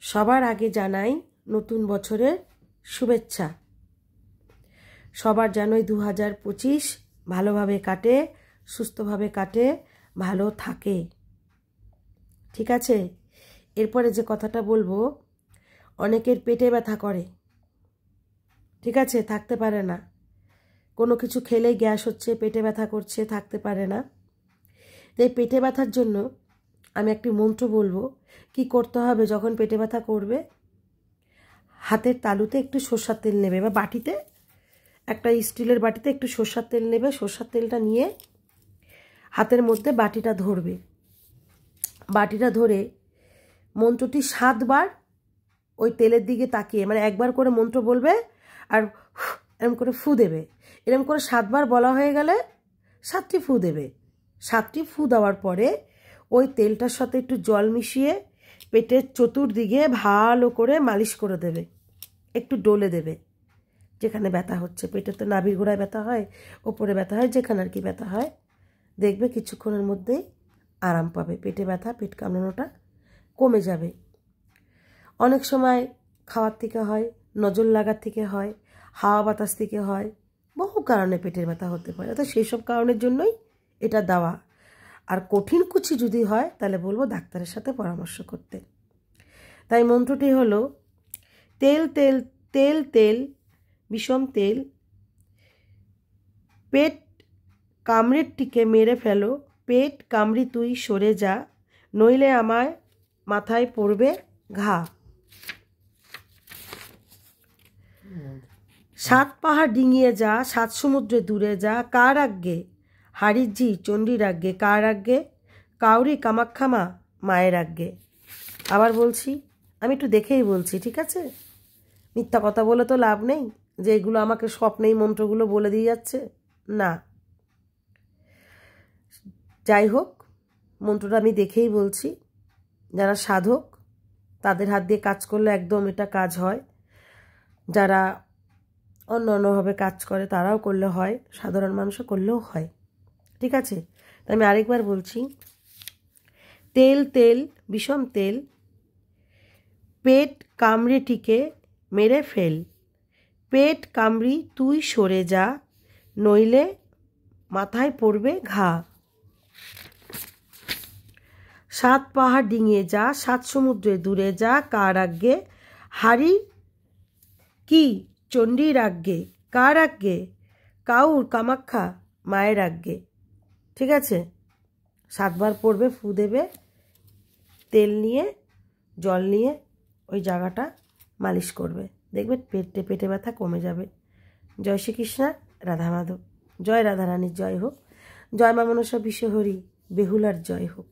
সবার আগে জানাই নতুন বছরের শুভেচ্ছা। সবার যেনই 2025 ভালোভাবে কাটে, সুস্থভাবে কাটে, ভালো থাকে। ঠিক আছে? এরপরে যে কথাটা বলবো, অনেকের পেটে ব্যথা করে, ঠিক আছে, থাকতে পারে না। কোনো কিছু খেলেই গ্যাস হচ্ছে, পেটে ব্যথা করছে, থাকতে পারে না। তাই পেটে ব্যথার জন্য আমি একটি মন্ত্র বলবো। কি করতে হবে যখন পেটে ব্যথা করবে? হাতের তালুতে একটু সরষের তেল নেবে, বা বাটিতে, একটা স্টিলের বাটিতে একটু সরষের তেল নেবে। সরষের তেলটা নিয়ে হাতের মধ্যে বাটিটা ধরবে। বাটিটা ধরে মন্ত্রটি 7 বার ওই তেলের দিকে তাকিয়ে, মানে একবার করে মন্ত্র বলবে আর এরম করে ফু দেবে। এরম করে 7 বার বলা হয়ে গেলে 7টি ফু দেবে। 7টি ফু দেওয়ার পরে ওই তেলটার সাথে একটু জল মিশিয়ে পেটের চতুর্দিকে ভালো করে মালিশ করে দেবে, একটু ডলে দেবে। যেখানে ব্যথা হচ্ছে, পেটে তো নাভির গোড়ায় ব্যথা হয়, ওপরে ব্যথা হয়, যেখানে আর কি ব্যথা হয়, দেখবে কিছুক্ষণের মধ্যেই আরাম পাবে। পেটে ব্যথা, পেট কামড়ানোটা কমে যাবে। অনেক সময় খাওয়ার থেকে হয়, নজর লাগার থেকে হয়, হাওয়া বাতাস থেকে হয়, বহু কারণে পেটের ব্যথা হতে পারে। তো সেই সব কারণের জন্যই এটা দেওয়া। আর কঠিন কুচি যদি হয় তাহলে বলবো ডাক্তারের সাথে পরামর্শ করতে। তাই মন্ত্রটি হলো, তেল তেল তেল তেল বিষম তেল, পেট কামড়েরটিকে মেরে ফেলো, পেট কামড়ি তুই সরে যা, নইলে আমায় মাথায় পড়বে ঘা। 7 পাহাড় ডিঙিয়ে যা, 7 সমুদ্রে দূরে যা, কার আজ্ঞে? হারির ঝি চণ্ডীর আজ্ঞে। কার আজ্ঞে? কাউরি কামাক্ষামা মায়ের আজ্ঞে। আবার বলছি, আমি একটু দেখেই বলছি, ঠিক আছে? মিথ্যা কথা বলে তো লাভ নেই যে এগুলো আমাকে স্বপ্নেই মন্ত্রগুলো বলে দিয়ে যাচ্ছে, না। যাই হোক, মন্ত্রটা আমি দেখেই বলছি। যারা সাধক তাদের হাত দিয়ে কাজ করলে একদম এটা কাজ হয়। যারা অন্য অন্যভাবে কাজ করে তারাও করলে হয়, সাধারণ মানুষও করলেও হয়, ঠিক আছে? তাই আমি আরেকবার বলছি, তেল তেল বিষম তেল, পেট কামড়েটিকে মেরে ফেল, পেট কামড়ি তুই সরে যা, নইলে মাথায় পড়বে ঘা। 7 পাহাড় ডিঙিয়ে যা, 7 সমুদ্রে দূরে যা, কার আজ্ঞে? হারি কি চণ্ডীর আজ্ঞে। কার আজ্ঞে? কাউর কামাক্ষা মায়ের আজ্ঞে। ঠিক আছে? 7 বার পড়বে, ফু দেবে, তেল নিয়ে জল নিয়ে ওই জায়গাটা মালিশ করবে, দেখবে পেটে ব্যথা কমে যাবে। জয় শ্রীকৃষ্ণ, রাধা মাধব। জয় রাধারানীর জয় হোক, জয় মা মনসা বিশ্বহরি, বেহুলার জয় হোক।